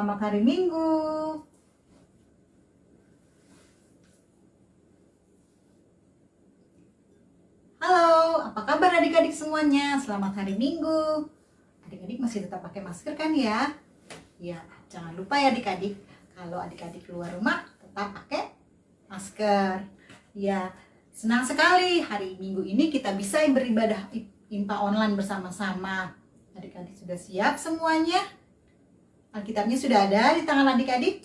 selamat hari Minggu. Halo, apa kabar adik-adik semuanya? Selamat hari Minggu. Adik-adik masih tetap pakai masker kan ya? Ya, jangan lupa ya adik-adik, kalau adik-adik keluar rumah tetap pakai masker. Ya, senang sekali hari Minggu ini kita bisa beribadah IMPA online bersama-sama. Adik-adik sudah siap semuanya? Alkitabnya sudah ada di tangan adik-adik?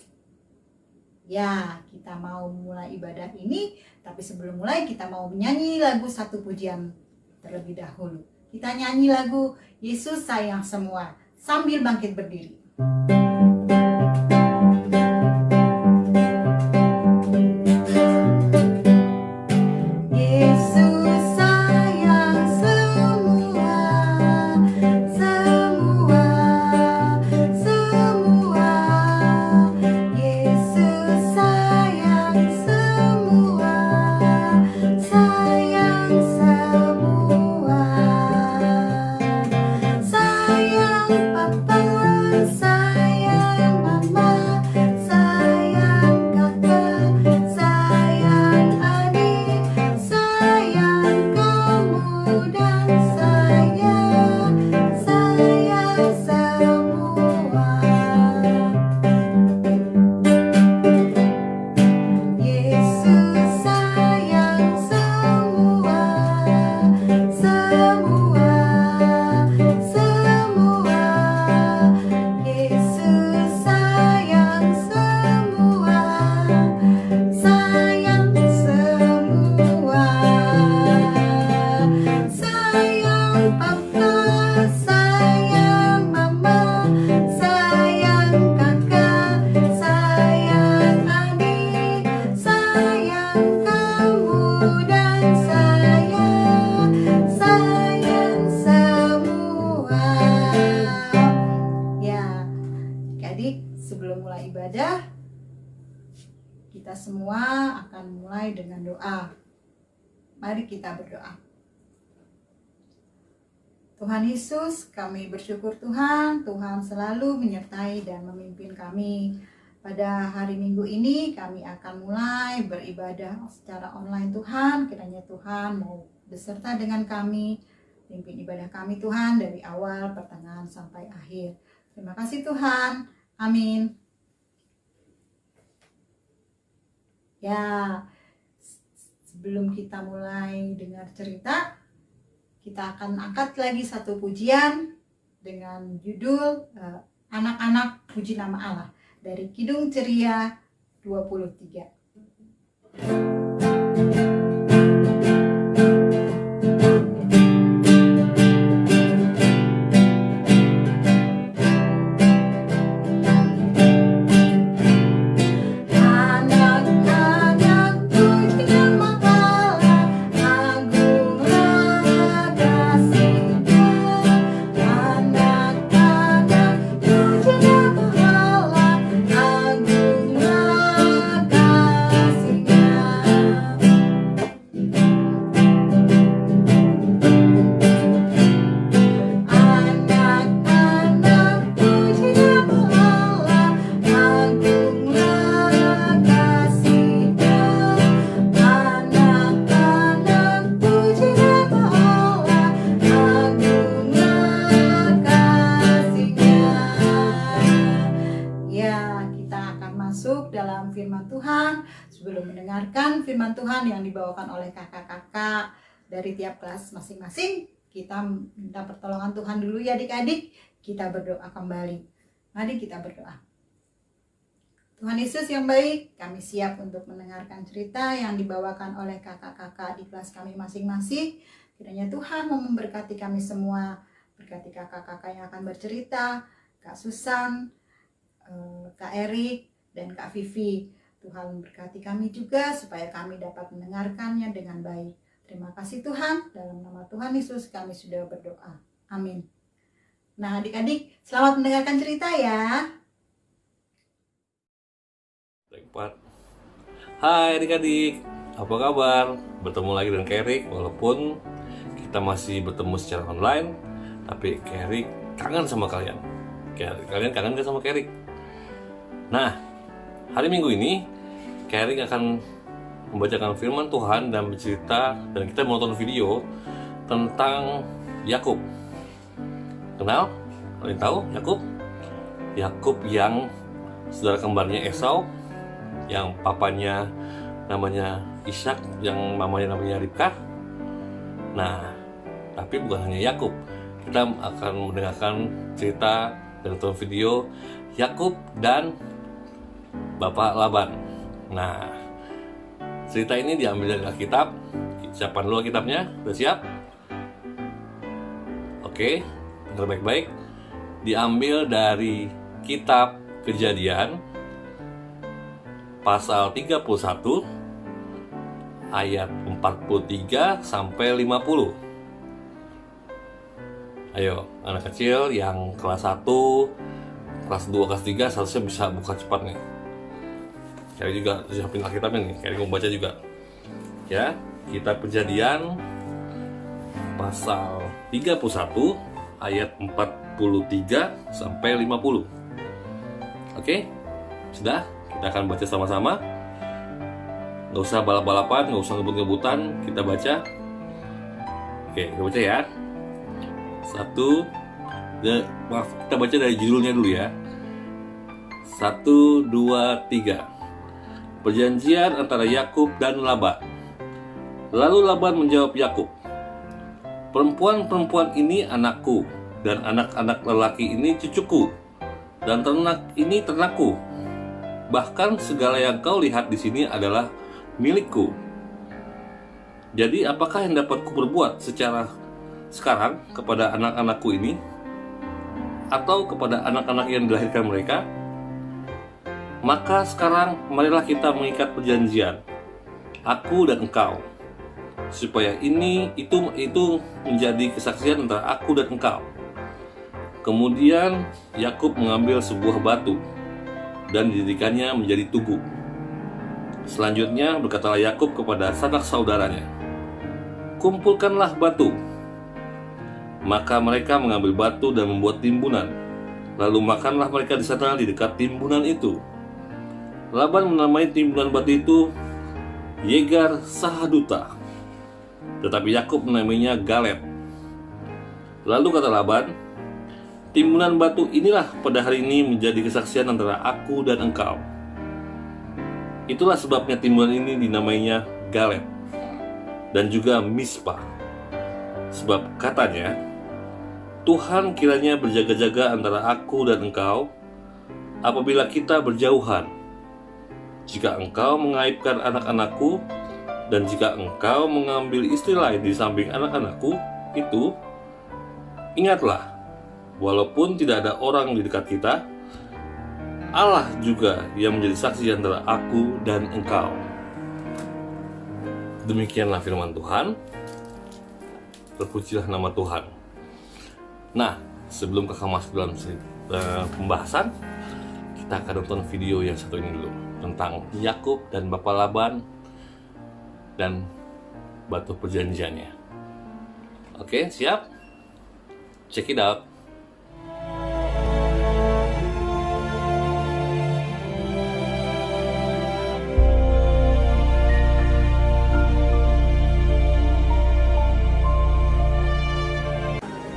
Ya, kita mau mulai ibadah ini, tapi sebelum mulai kita mau menyanyi lagu satu pujian terlebih dahulu. Kita nyanyi lagu Yesus Sayang Semua sambil bangkit berdiri. Sebelum mulai ibadah, kita semua akan mulai dengan doa. Mari kita berdoa. Tuhan Yesus, kami bersyukur Tuhan selalu menyertai dan memimpin kami. Pada hari Minggu ini kami akan mulai beribadah secara online Tuhan. Kiranya Tuhan mau beserta dengan kami, pimpin ibadah kami Tuhan dari awal, pertengahan sampai akhir. Terima kasih Tuhan. Amin. Ya, sebelum kita mulai dengar cerita, kita akan angkat lagi satu pujian dengan judul Anak-anak Puji Nama Allah dari Kidung Ceria 23. Firman Tuhan. Sebelum mendengarkan firman Tuhan yang dibawakan oleh kakak-kakak dari tiap kelas masing-masing, kita minta pertolongan Tuhan dulu ya adik-adik. Kita berdoa kembali. Mari kita berdoa. Tuhan Yesus yang baik, kami siap untuk mendengarkan cerita yang dibawakan oleh kakak-kakak di kelas kami masing-masing. Kiranya Tuhan mau memberkati kami semua. Berkati kakak-kakak yang akan bercerita, Kak Susan, Kak Erik, dan Kak Vivi. Tuhan berkati kami juga supaya kami dapat mendengarkannya dengan baik. Terima kasih Tuhan, dalam nama Tuhan Yesus kami sudah berdoa. Amin. Nah adik-adik, selamat mendengarkan cerita ya. Hai adik-adik, apa kabar? Bertemu lagi dengan Kerik, walaupun kita masih bertemu secara online, tapi Kerik kangen sama kalian. Kalian kangen gak sama Kerik? Nah, hari Minggu ini Kering akan membacakan firman Tuhan dan bercerita, dan kita menonton video tentang Yakub. Kenal? Kalian tahu Yakub? Yakub yang saudara kembarnya Esau, yang papanya namanya Ishak, yang mamanya namanya Ribkah. Nah, tapi bukan hanya Yakub. Kita akan mendengarkan cerita dan nonton video Yakub dan Bapak Laban. Nah, cerita ini diambil dari Alkitab. Siapkan dulu Alkitabnya. Sudah siap? Oke, dengar baik-baik. Diambil dari Kitab Kejadian pasal 31 ayat 43 sampai 50. Ayo, anak kecil yang kelas 1, kelas 2, kelas 3 seharusnya bisa buka cepat nih. Kari juga siapin Alkitabnya nih, Kari mau baca juga. Ya, Kitab Kejadian pasal 31 ayat 43 sampai 50. Oke? Sudah? Kita akan baca sama-sama. Nggak usah balap-balapan, nggak usah ngebut-ngebutan, kita baca. Oke, kita baca ya. Maaf, kita baca dari judulnya dulu ya. 1, 2, 3. Perjanjian antara Yakub dan Laban. Lalu Laban menjawab Yakub, perempuan-perempuan ini anakku, dan anak-anak lelaki ini cucuku, dan ternak ini ternakku. Bahkan segala yang kau lihat di sini adalah milikku. Jadi apakah yang dapat kuperbuat sekarang kepada anak-anakku ini, atau kepada anak-anak yang dilahirkan mereka? Maka sekarang marilah kita mengikat perjanjian, aku dan engkau, supaya itu menjadi kesaksian antara aku dan engkau. Kemudian Yakub mengambil sebuah batu dan didirikannya menjadi tugu. Selanjutnya berkatalah Yakub kepada sanak saudaranya, kumpulkanlah batu. Maka mereka mengambil batu dan membuat timbunan. Lalu makanlah mereka di sana di dekat timbunan itu. Laban menamai timbunan batu itu Yegar Sahaduta, tetapi Yakub menamainya Galed. Lalu kata Laban, timbunan batu inilah pada hari ini menjadi kesaksian antara aku dan engkau. Itulah sebabnya timbunan ini dinamainya Galed dan juga Mispa. Sebab katanya, Tuhan kiranya berjaga-jaga antara aku dan engkau apabila kita berjauhan. Jika engkau mengaibkan anak-anakku, dan jika engkau mengambil istri lain di samping anak-anakku itu, ingatlah, walaupun tidak ada orang di dekat kita, Allah juga yang menjadi saksi antara aku dan engkau. Demikianlah firman Tuhan. Terpujilah nama Tuhan. Nah, sebelum kakak masuk dalam pembahasan, kita akan nonton video yang satu ini dulu, tentang Yakub dan Bapak Laban dan batu perjanjiannya. Oke, siap? Check it out.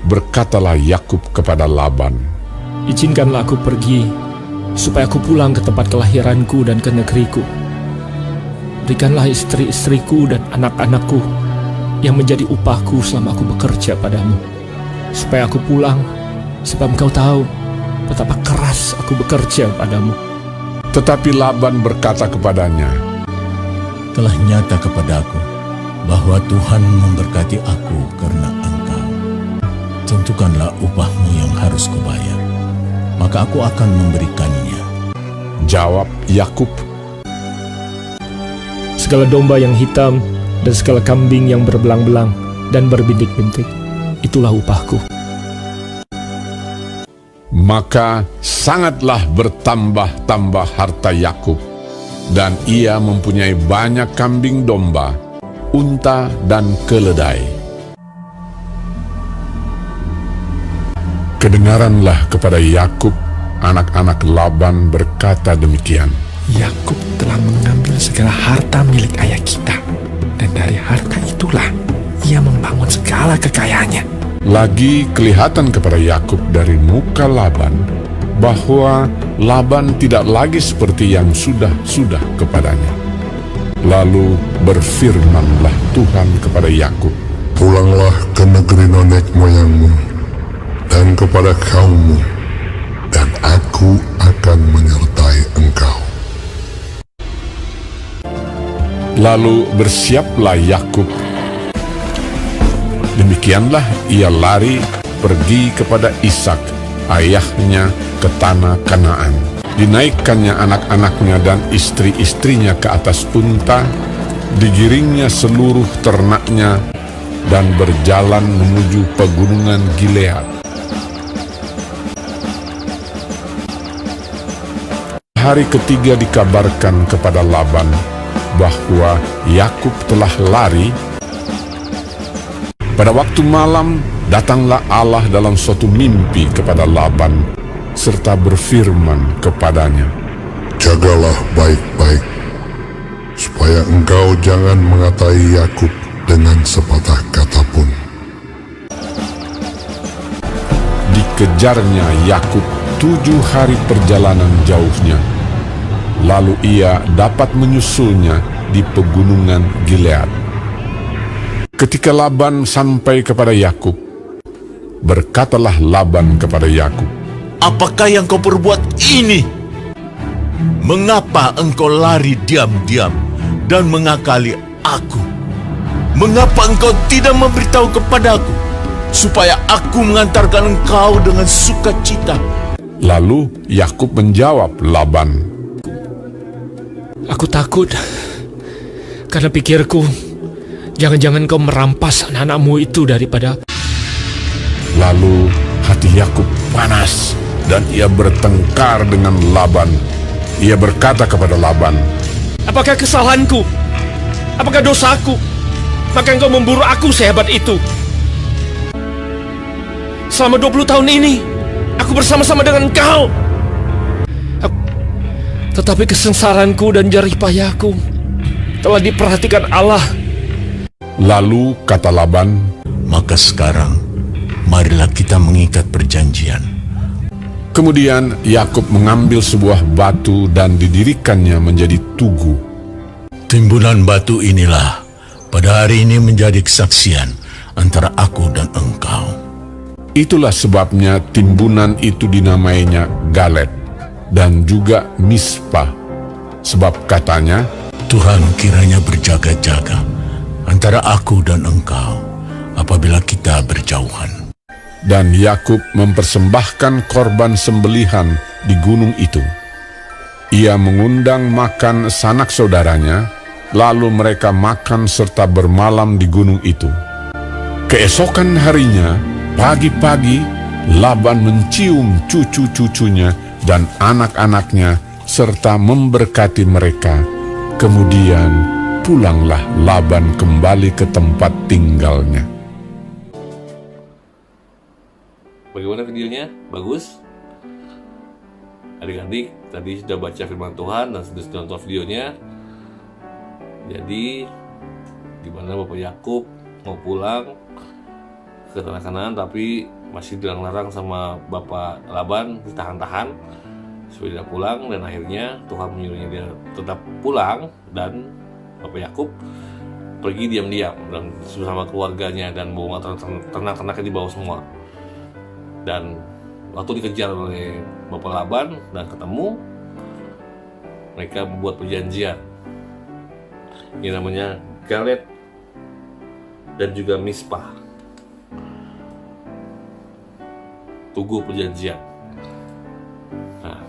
Berkatalah Yakub kepada Laban, izinkanlah aku pergi, supaya aku pulang ke tempat kelahiranku dan ke negeriku. Berikanlah istri-istriku dan anak-anakku yang menjadi upahku selama aku bekerja padamu, supaya aku pulang, sebab engkau tahu betapa keras aku bekerja padamu. Tetapi Laban berkata kepadanya, telah nyata kepadaku bahwa Tuhan memberkati aku karena engkau. Tentukanlah upahmu yang harus kubayar, maka aku akan memberikannya. Jawab Yakub, segala domba yang hitam dan segala kambing yang berbelang-belang dan berbintik-bintik, itulah upahku. maka sangatlah bertambah-tambah harta Yakub, dan ia mempunyai banyak kambing domba, unta dan keledai. Kedengaranlah kepada Yakub anak-anak Laban berkata demikian. Yakub telah mengambil segala harta milik ayah kita, dan dari harta itulah ia membangun segala kekayaannya. Lagi kelihatan kepada Yakub dari muka Laban bahwa Laban tidak lagi seperti yang sudah kepadanya. Lalu berfirmanlah Tuhan kepada Yakub, "Pulanglah ke negeri nenek moyangmu dan kepada kaummu, dan aku akan menyertai engkau." Lalu bersiaplah Yakub. Demikianlah ia lari pergi kepada Ishak, ayahnya, ke tanah Kanaan. Dinaikkannya anak-anaknya dan istri-istrinya ke atas unta, digiringnya seluruh ternaknya, dan berjalan menuju pegunungan Gilead. Hari ketiga dikabarkan kepada Laban bahwa Yakub telah lari. Pada waktu malam datanglah Allah dalam suatu mimpi kepada Laban serta berfirman kepadanya, "Jagalah baik-baik, supaya engkau jangan mengatai Yakub dengan sepatah kata pun." Dikejarnya Yakub 7 hari perjalanan jauhnya. Lalu ia dapat menyusulnya di pegunungan Gilead. Ketika Laban sampai kepada Yakub, berkatalah Laban kepada Yakub, Apakah yang kau perbuat ini? Mengapa engkau lari diam-diam dan mengakali aku? Mengapa engkau tidak memberitahu kepadaku, supaya aku mengantarkan engkau dengan sukacita? Lalu Yakub menjawab Laban, Aku takut, karena pikirku, jangan-jangan kau merampas anak-anakmu itu daripada... Lalu hati Yakub panas dan ia bertengkar dengan Laban. Ia berkata kepada Laban, Apakah kesalahanku? Apakah dosaku? Maka engkau memburu aku sehebat itu. Selama 20 tahun ini, aku bersama-sama dengan engkau. Tetapi kesengsaraanku dan jerih payahku telah diperhatikan Allah. Lalu kata Laban, Maka sekarang, marilah kita mengikat perjanjian. kemudian Yakub mengambil sebuah batu dan didirikannya menjadi tugu. Timbunan batu inilah pada hari ini menjadi kesaksian antara aku dan engkau. Itulah sebabnya timbunan itu dinamainya Galet dan juga Mispa, sebab katanya, Tuhan kiranya berjaga-jaga antara aku dan engkau apabila kita berjauhan. dan Yakub mempersembahkan korban sembelihan di gunung itu. Ia mengundang makan sanak saudaranya, lalu mereka makan serta bermalam di gunung itu. Keesokan harinya, pagi-pagi, Laban mencium cucu-cucunya dan anak-anaknya serta memberkati mereka. Kemudian pulanglah Laban kembali ke tempat tinggalnya. Bagaimana videonya? Bagus? Adik-adik tadi sudah baca firman Tuhan dan sudah nonton videonya. Jadi di mana Bapak Yakub mau pulang ke tanah Kanaan, tapi masih dilarang sama Bapak Laban, ditahan-tahan supaya tidak pulang, dan akhirnya Tuhan menyuruhnya dia tetap pulang, dan Bapak Yakub pergi diam-diam dan bersama keluarganya dan bawa ternak-ternaknya dibawa semua. Dan waktu dikejar oleh Bapak Laban dan ketemu, mereka membuat perjanjian. Ini namanya Galet dan juga Mispa, tugu perjanjian. Nah,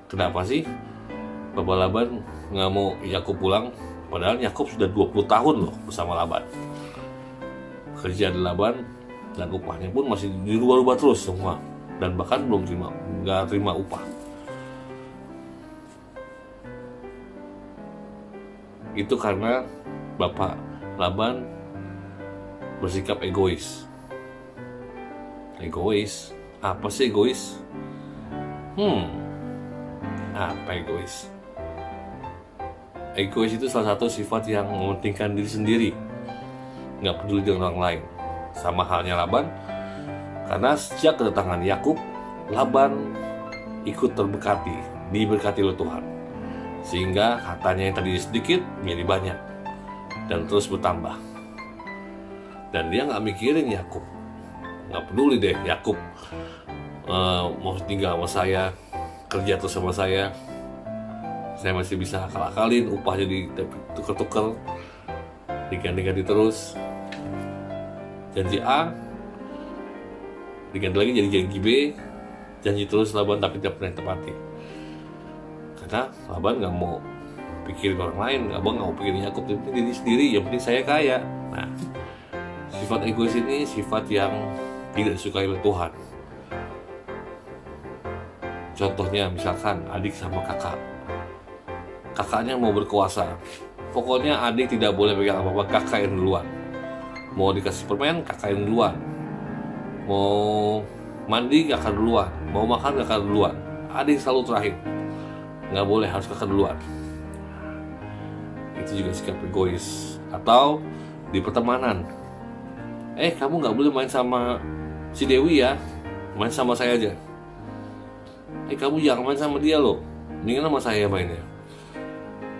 kenapa sih Bapak Laban nggak mau Yakub pulang? Padahal Yakub sudah 20 tahun loh bersama Laban. Kerja di Laban dan upahnya pun masih dirubah-rubah terus semua, dan bahkan nggak terima upah. Itu karena Bapak Laban bersikap egois. Egois? Apa sih egois? Apa egois? Egois itu salah satu sifat yang mementingkan diri sendiri, nggak peduli dengan orang lain. Sama halnya Laban, karena sejak kedatangan Yakub, Laban ikut diberkati oleh Tuhan, sehingga hartanya yang tadi sedikit menjadi banyak dan terus bertambah. Dan dia nggak mikirin Yakub, nggak peduli deh Yakub mau tinggal sama saya, kerja terus sama saya masih bisa akal-akalin, upahnya ditukar-tukar, diganti-ganti terus, janji A diganti lagi jadi janji B, janji terus Laban tapi tidak pernah tepati. Karena Laban nggak mau pikirin orang lain, Laban nggak mau pikirin Yakub, tapi diri sendiri, yang penting saya kaya. Nah, sifat egois ini sifat yang tidak disukai oleh Tuhan. Contohnya misalkan adik sama kakak, kakaknya mau berkuasa, pokoknya adik tidak boleh pegang apa-apa, kakak yang duluan. Mau dikasih permen, kakak yang duluan. Mau mandi, kakak duluan. Mau makan, kakak duluan. Adik selalu terakhir, nggak boleh, harus kakak duluan. Itu juga sikap egois. Atau di pertemanan, kamu nggak boleh main sama si Dewi ya, main sama saya aja. Kamu jangan main sama dia loh, mendingan sama saya mainnya.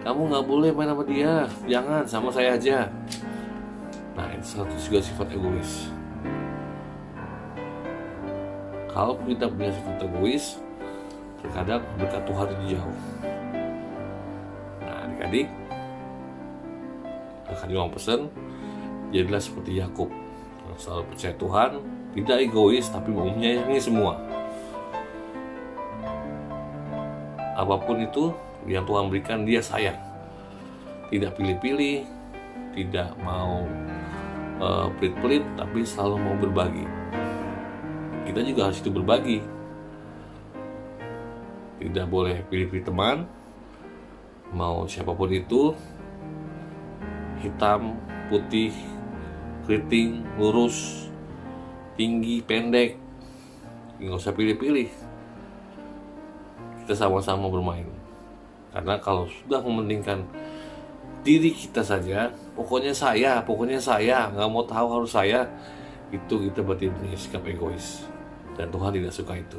Kamu nggak boleh main sama dia, jangan, sama saya aja. Nah, itu satu juga sifat egois. Kalau kita punya sifat egois, terkadang berkat Tuhan itu jauh. Nah, adik-adik, akan juga pesan, jadilah seperti Yakub, yang selalu percaya Tuhan, tidak egois tapi mau menyayangi semua. Apapun itu yang Tuhan berikan, dia sayang, tidak pilih-pilih, tidak mau pelit-pelit, tapi selalu mau berbagi. Kita juga harus itu berbagi, tidak boleh pilih-pilih teman, mau siapapun itu, hitam, putih, keriting, lurus, tinggi, pendek, nggak usah pilih-pilih. Kita sama-sama bermain. Karena kalau sudah mementingkan diri kita saja, pokoknya saya, nggak mau tahu harus saya, itu kita berarti punya sikap egois. Dan Tuhan tidak suka itu.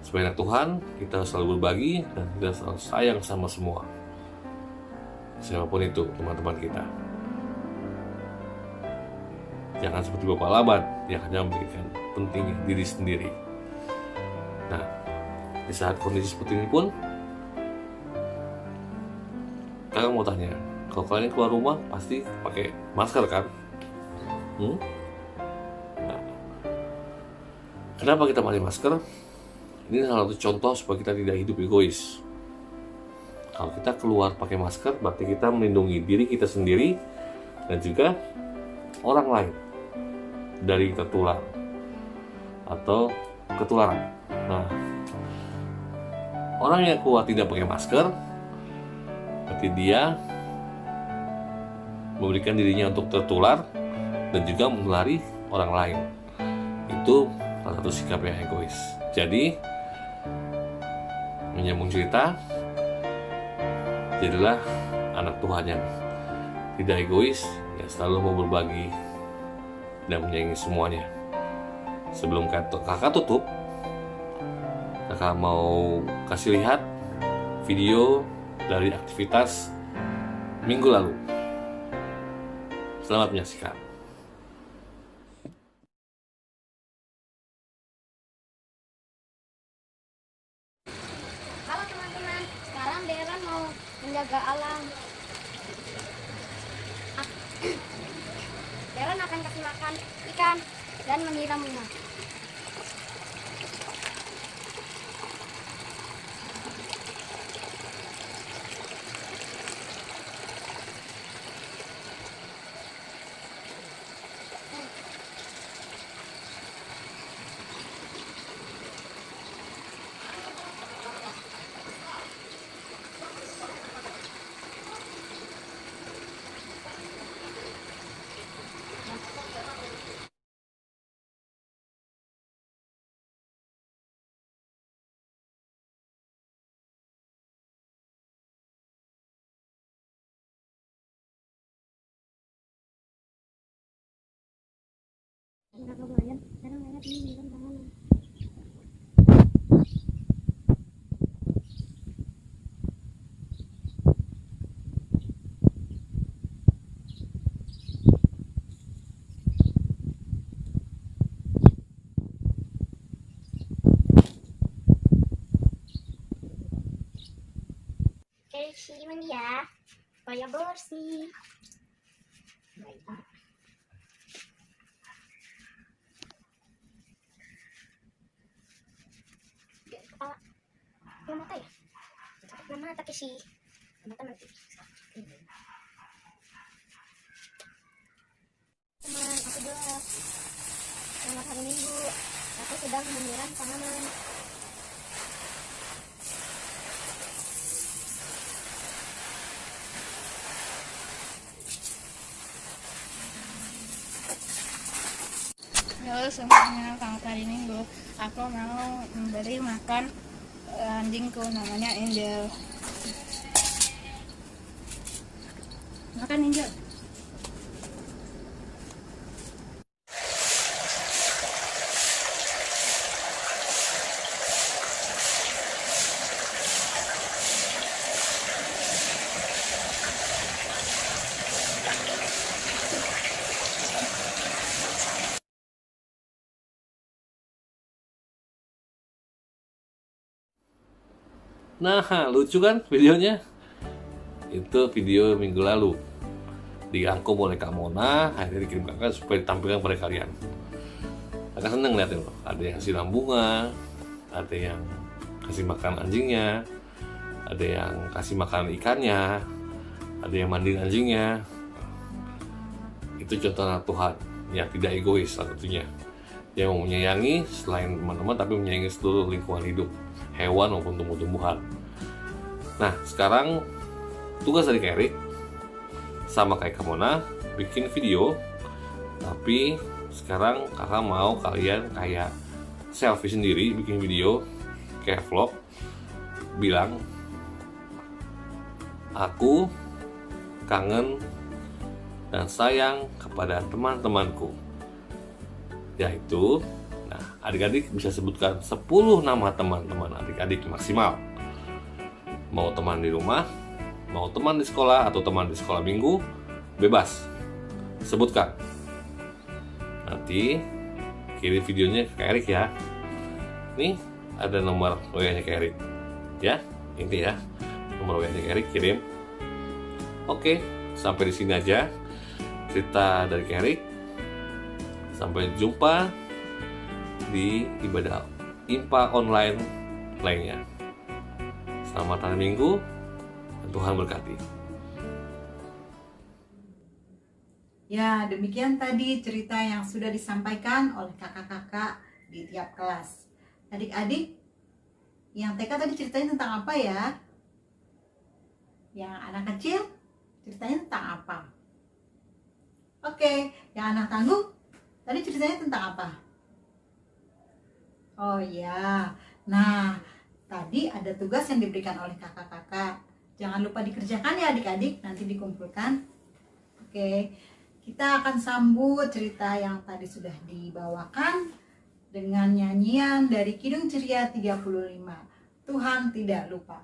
Sebagai anak Tuhan, kita harus selalu berbagi dan kita selalu sayang sama semua. Siapapun itu, teman-teman kita. Jangan seperti Bapak Laban yang hanya memikirkan pentingnya diri sendiri. Nah, di saat kondisi seperti ini pun, kakak mau tanya, kalau kalian keluar rumah pasti pakai masker kan? Nah, kenapa kita pakai masker? Ini salah satu contoh supaya kita tidak hidup egois. Kalau kita keluar pakai masker, berarti kita melindungi diri kita sendiri dan juga orang lain dari tertular atau ketularan. Nah, orang yang keluar tidak pakai masker, berarti dia memberikan dirinya untuk tertular dan juga menulari orang lain. Itu salah satu sikap yang egois. Jadi, menyambung cerita, jadilah anak Tuhan yang tidak egois, yang selalu mau berbagi dan menyayangi semuanya. Sebelum kakak tutup, kakak mau kasih lihat video dari aktivitas minggu lalu. Selamat menyaksikan. Halo teman-teman, sekarang Deran mau menjaga alam. Deran akan kasih makan ikan dan menyiram bunga. Kakak Brian, sekarang merah ini menyiram tanaman. Bersih mandi ya, supaya bersih. Kepala, yang mata ya? Yang mata sih, mata nanti. Teman, aku jelas. Selamat hari Minggu. Aku sedang menyiram tanaman. Halo semuanya, selamat hari Minggu. Aku mau memberi makan anjingku, namanya Angel. Makan Angel. Nah, lucu kan videonya? Itu video minggu lalu. Dirangkum oleh Kak Mona, akhirnya dikirim kakak supaya ditampilkan pada kalian. Kakak seneng lihatnya loh. Ada yang siram bunga, ada yang kasih makan anjingnya, ada yang kasih makan ikannya, ada yang mandiin anjingnya. Itu contoh anak Tuhan yang tidak egois salah satunya. Dia mau menyayangi selain teman-teman, tapi menyayangi seluruh lingkungan hidup, hewan maupun tumbuh-tumbuhan. Nah, sekarang tugas dari Kak sama kayak Kamona bikin video, tapi sekarang kakak mau kalian kayak selfie sendiri, bikin video kayak vlog, bilang aku kangen dan sayang kepada teman-temanku. Yaitu, nah adik-adik bisa sebutkan 10 nama teman-teman adik-adik maksimal. Mau teman di rumah, mau teman di sekolah atau teman di sekolah minggu, bebas. Sebutkan. Nanti kirim videonya ke Kak Erik ya. Nih ada nomor WA-nya Kak Erik. Ya, ini ya. Nomor WA-nya Kak Erik kirim. Oke, sampai di sini aja cerita dari Kak Erik. Sampai jumpa di ibadah IMPA online lainnya. Selamat hari Minggu, dan Tuhan berkati. Ya, demikian tadi cerita yang sudah disampaikan oleh kakak-kakak di tiap kelas. Adik-adik, yang TK tadi ceritanya tentang apa ya? Yang anak kecil ceritanya tentang apa? Oke, yang anak tangguh tadi ceritanya tentang apa? Oh ya, nah tadi ada tugas yang diberikan oleh kakak-kakak. Jangan lupa dikerjakan ya adik-adik, nanti dikumpulkan. Oke, kita akan sambut cerita yang tadi sudah dibawakan dengan nyanyian dari Kidung Ceria 35. Tuhan tidak lupa.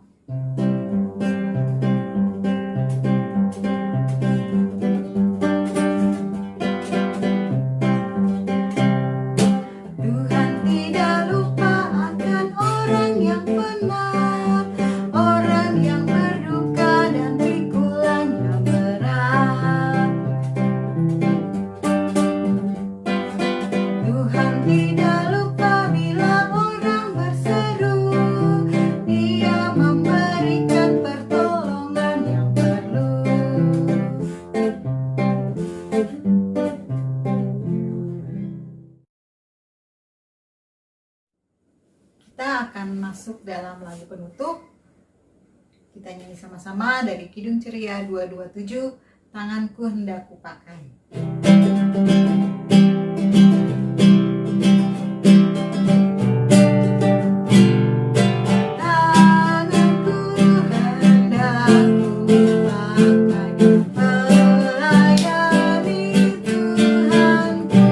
Kita akan masuk dalam lagu penutup. Kita nyanyi sama-sama dari Kidung Ceria 227, Tanganku Hendak Kupakai. Melayani Tuhanku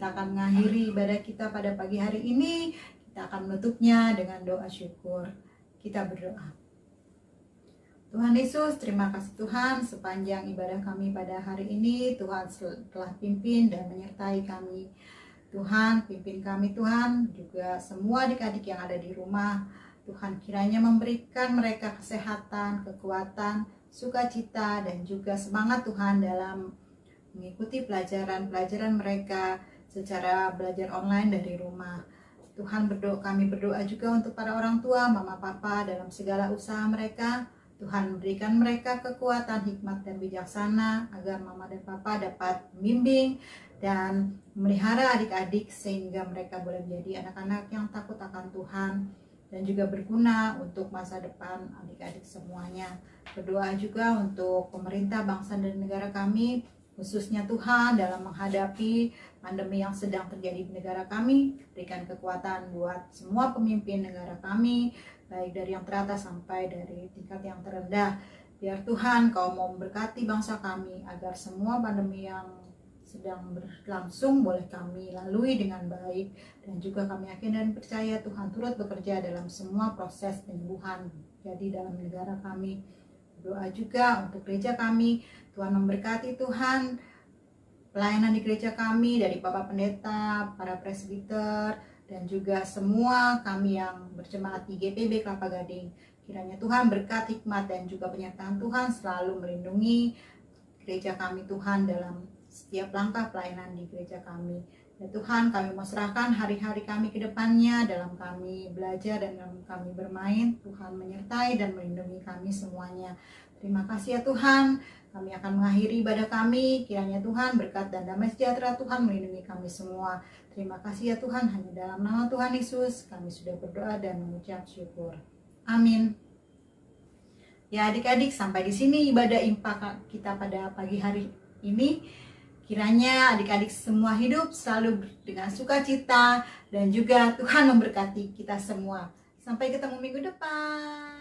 kita akan mengakhiri ibadah kita pada pagi hari ini. Kita akan menutupnya dengan doa syukur. Kita berdoa. Tuhan Yesus, terima kasih Tuhan sepanjang ibadah kami pada hari ini. Tuhan telah pimpin dan menyertai kami. Tuhan, pimpin kami Tuhan, juga semua adik-adik yang ada di rumah. Tuhan kiranya memberikan mereka kesehatan, kekuatan, sukacita, dan juga semangat Tuhan dalam mengikuti pelajaran-pelajaran mereka secara belajar online dari rumah. Tuhan kami berdoa juga untuk para orang tua, mama papa dalam segala usaha mereka. Tuhan memberikan mereka kekuatan, hikmat, dan bijaksana agar mama dan papa dapat membimbing dan memelihara adik-adik sehingga mereka boleh menjadi anak-anak yang takut akan Tuhan dan juga berguna untuk masa depan adik-adik semuanya. Berdoa juga untuk pemerintah, bangsa, dan negara kami, khususnya Tuhan dalam menghadapi pandemi yang sedang terjadi di negara kami. Berikan kekuatan buat semua pemimpin negara kami, baik dari yang teratas sampai dari tingkat yang terendah. Biar Tuhan Kau mau memberkati bangsa kami agar semua pandemi yang sedang berlangsung boleh kami lalui dengan baik, dan juga kami yakin dan percaya Tuhan turut bekerja dalam semua proses penyembuhan jadi dalam negara kami. Doa juga untuk gereja kami, Tuhan memberkati Tuhan pelayanan di gereja kami dari Bapak Pendeta, para presbiter, dan juga semua kami yang berjemaat di GPB Kelapa Gading. Kiranya Tuhan berkat, hikmat, dan juga penyertaan Tuhan selalu melindungi gereja kami Tuhan dalam setiap langkah pelayanan di gereja kami. Ya Tuhan, kami mau serahkan hari-hari kami ke depannya dalam kami belajar dan dalam kami bermain. Tuhan menyertai dan melindungi kami semuanya. Terima kasih ya Tuhan. Kami akan mengakhiri ibadah kami. Kiranya Tuhan berkat dan damai sejahtera Tuhan melindungi kami semua. Terima kasih ya Tuhan. Hanya dalam nama Tuhan Yesus kami sudah berdoa dan mengucap syukur. Amin. Ya adik-adik, sampai di sini ibadah impak kita pada pagi hari ini. Kiranya adik-adik semua hidup selalu dengan sukacita dan juga Tuhan memberkati kita semua. Sampai ketemu minggu depan.